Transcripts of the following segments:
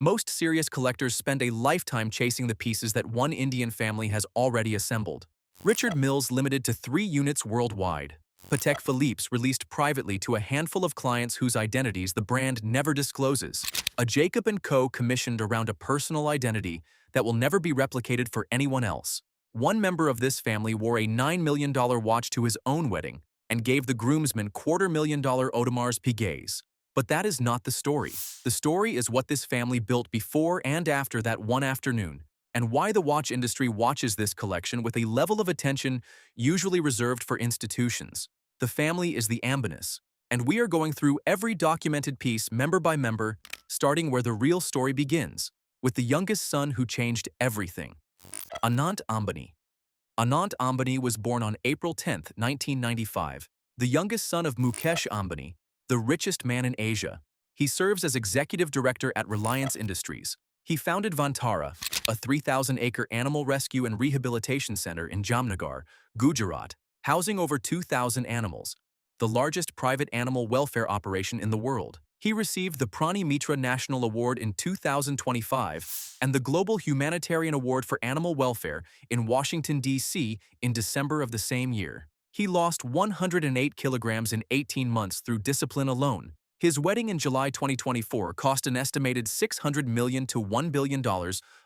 Most serious collectors spend a lifetime chasing the pieces that one Indian family has already assembled. Richard Milles limited to 3 units worldwide. Patek Philippe's released privately to a handful of clients whose identities the brand never discloses. A Jacob & Co. commissioned around a personal identity that will never be replicated for anyone else. One member of this family wore a $9 million watch to his own wedding and gave the groomsmen $250,000 Audemars Piguets. But that is not the story. The story is what this family built before and after that one afternoon, and why the watch industry watches this collection with a level of attention usually reserved for institutions. The family is the Ambinus, and we are going through every documented piece member by member, starting where the real story begins, with the youngest son who changed everything. Anant Ambani. Anant Ambani was born on April 10, 1995, the youngest son of Mukesh Ambani, the richest man in Asia. He serves as executive director at Reliance Industries. He founded Vantara, a 3,000-acre animal rescue and rehabilitation center in Jamnagar, Gujarat, housing over 2,000 animals, the largest private animal welfare operation in the world. He received the Prani Mitra National Award in 2025 and the Global Humanitarian Award for Animal Welfare in Washington, D.C. in December of the same year. He lost 108 kilograms in 18 months through discipline alone. His wedding in July 2024 cost an estimated $600 million to $1 billion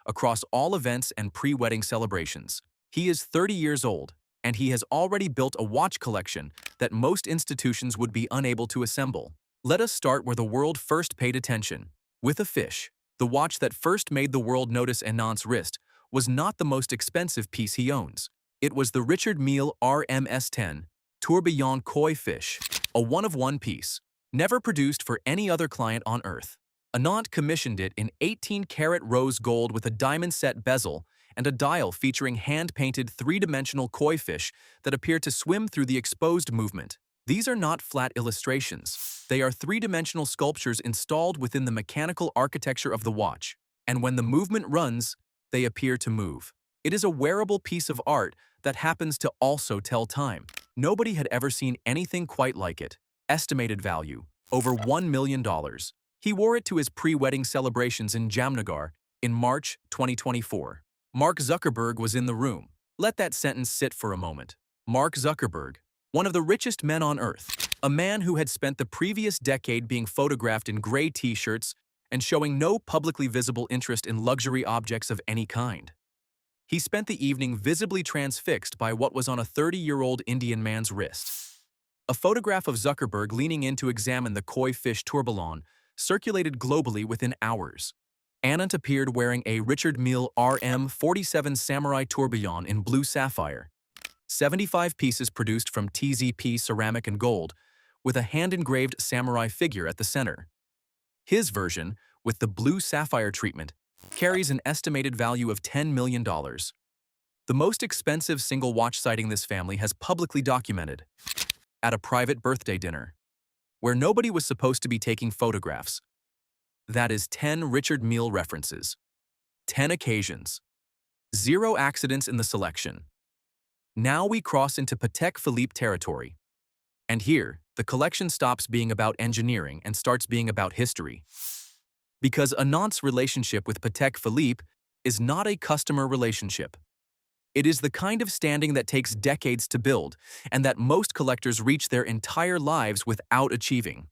across all events and pre-wedding celebrations. He is 30 years old, and he has already built a watch collection that most institutions would be unable to assemble. Let us start where the world first paid attention. With a fish. The watch that first made the world notice Anant's wrist was not the most expensive piece he owns. It was the Richard Mille RMS-10 Tourbillon koi fish, a one-of-one piece, never produced for any other client on Earth. Anant commissioned it in 18-karat rose gold with a diamond-set bezel and a dial featuring hand-painted three-dimensional koi fish that appear to swim through the exposed movement. These are not flat illustrations. They are three-dimensional sculptures installed within the mechanical architecture of the watch, and when the movement runs, they appear to move. It is a wearable piece of art that happens to also tell time. Nobody had ever seen anything quite like it. Estimated value, over $1 million. He wore it to his pre-wedding celebrations in Jamnagar in March 2024. Mark Zuckerberg was in the room. Let that sentence sit for a moment. Mark Zuckerberg, one of the richest men on Earth, a man who had spent the previous decade being photographed in gray t-shirts and showing no publicly visible interest in luxury objects of any kind. He spent the evening visibly transfixed by what was on a 30-year-old Indian man's wrist. A photograph of Zuckerberg leaning in to examine the koi fish tourbillon circulated globally within hours. Anant appeared wearing a Richard Mille RM-47 Samurai tourbillon in blue sapphire. 75 pieces produced from TZP ceramic and gold, with a hand-engraved samurai figure at the center. His version, with the blue sapphire treatment, carries an estimated value of $10 million. The most expensive single watch sighting this family has publicly documented. At a private birthday dinner, where nobody was supposed to be taking photographs. That is 10 Richard Mille references. 10 occasions. 0 accidents in the selection. Now we cross into Patek Philippe territory. And here, the collection stops being about engineering and starts being about history. Because Anant's relationship with Patek Philippe is not a customer relationship. It is the kind of standing that takes decades to build and that most collectors reach their entire lives without achieving.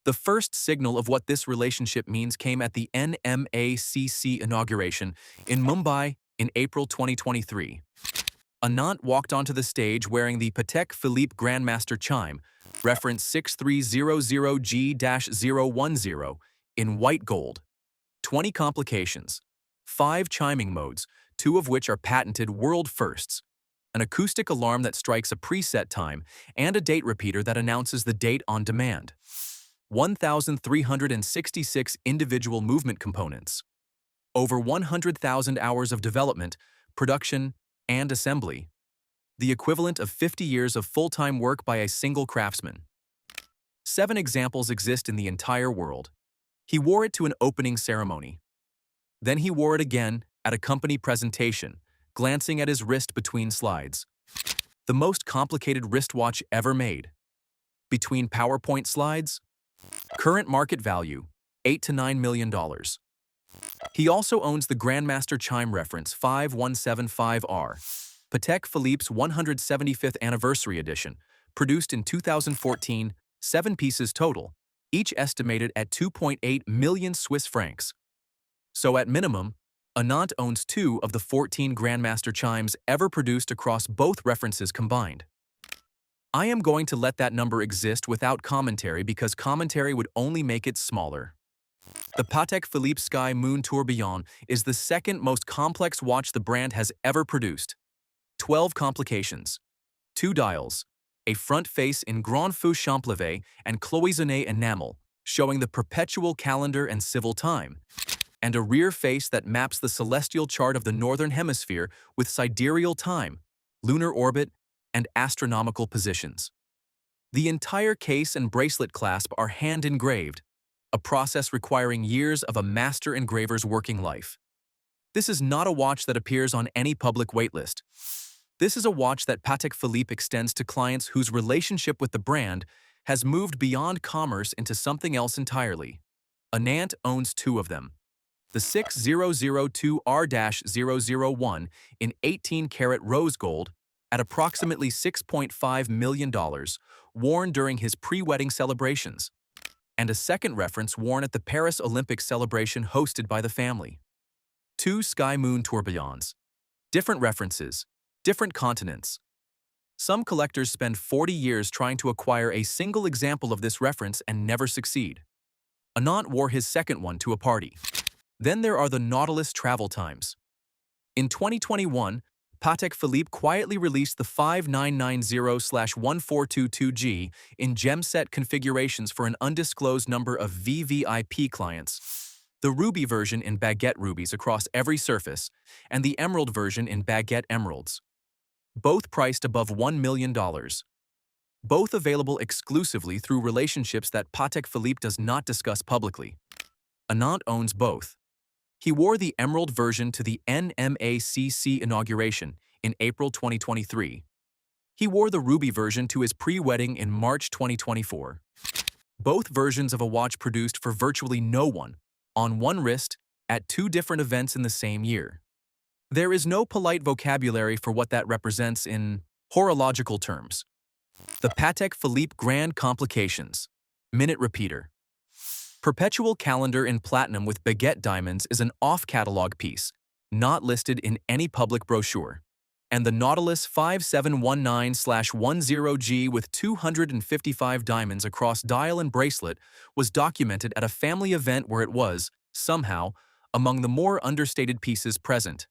The first signal of what this relationship means came at the NMACC inauguration in Mumbai in April 2023. Anant walked onto the stage wearing the Patek Philippe Grandmaster chime, reference 6300G-010, in white gold. 20 complications, 5 chiming modes, 2 of which are patented world firsts, an acoustic alarm that strikes a preset time, and a date repeater that announces the date on demand. 1,366 individual movement components. Over 100,000 hours of development, production, and assembly. The equivalent of 50 years of full-time work by a single craftsman. 7 examples exist in the entire world. He wore it to an opening ceremony. Then he wore it again at a company presentation, glancing at his wrist between slides. The most complicated wristwatch ever made. Between PowerPoint slides? Current market value, $8 to $9 million. He also owns the Grandmaster Chime Reference 5175R, Patek Philippe's 175th Anniversary Edition, produced in 2014, 7 pieces total, each estimated at 2.8 million Swiss francs. So at minimum, Anant owns 2 of the 14 Grandmaster chimes ever produced across both references combined. I am going to let that number exist without commentary because commentary would only make it smaller. The Patek Philippe Sky Moon Tourbillon is the second most complex watch the brand has ever produced. 12 complications, 2 dials, a front face in Grand Feu Champlevé and cloisonné enamel, showing the perpetual calendar and civil time, and a rear face that maps the celestial chart of the Northern Hemisphere with sidereal time, lunar orbit, and astronomical positions. The entire case and bracelet clasp are hand-engraved, a process requiring years of a master engraver's working life. This is not a watch that appears on any public waitlist. This is a watch that Patek Philippe extends to clients whose relationship with the brand has moved beyond commerce into something else entirely. Anant owns 2 of them. The 6002R-001 in 18-karat rose gold at approximately $6.5 million, worn during his pre-wedding celebrations, and a second reference worn at the Paris Olympic celebration hosted by the family. 2 Sky Moon Tourbillons. Different references, different continents. Some collectors spend 40 years trying to acquire a single example of this reference and never succeed. Anant wore his second one to a party. Then there are the Nautilus travel times. In 2021, Patek Philippe quietly released the 5990/1422G in gem-set configurations for an undisclosed number of VVIP clients, the ruby version in baguette rubies across every surface, and the emerald version in baguette emeralds. Both priced above $1 million. Both available exclusively through relationships that Patek Philippe does not discuss publicly. Anant owns both. He wore the emerald version to the NMACC inauguration in April 2023. He wore the ruby version to his pre-wedding in March 2024. Both versions of a watch produced for virtually no one, on one wrist, at 2 different events in the same year. There is no polite vocabulary for what that represents in horological terms. The Patek Philippe Grand Complications. Minute Repeater. Perpetual calendar in platinum with baguette diamonds is an off-catalog piece, not listed in any public brochure. And the Nautilus 5719/10G with 255 diamonds across dial and bracelet was documented at a family event where it was, somehow, among the more understated pieces present.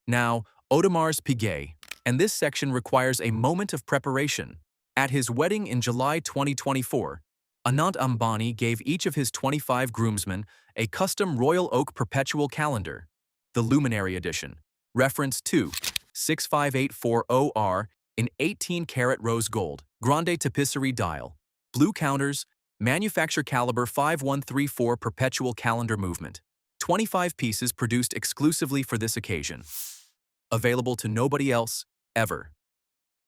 Now, Audemar's Piguet, and this section requires a moment of preparation. At his wedding in July 2024, Anant Ambani gave each of his 25 groomsmen a custom Royal Oak perpetual calendar, the Luminary Edition, reference 2-65840R in 18-karat rose gold, grande tapisserie dial, blue counters, manufacture caliber 5134 perpetual calendar movement. 25 pieces produced exclusively for this occasion. Available to nobody else, ever.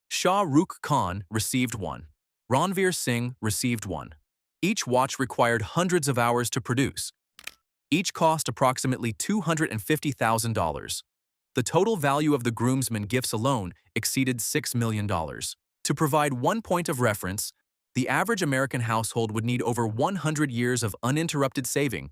Shah Rukh Khan received 1. Ranveer Singh received 1. Each watch required hundreds of hours to produce. Each cost approximately $250,000. The total value of the groomsmen gifts alone exceeded $6 million. To provide one point of reference, the average American household would need over 100 years of uninterrupted saving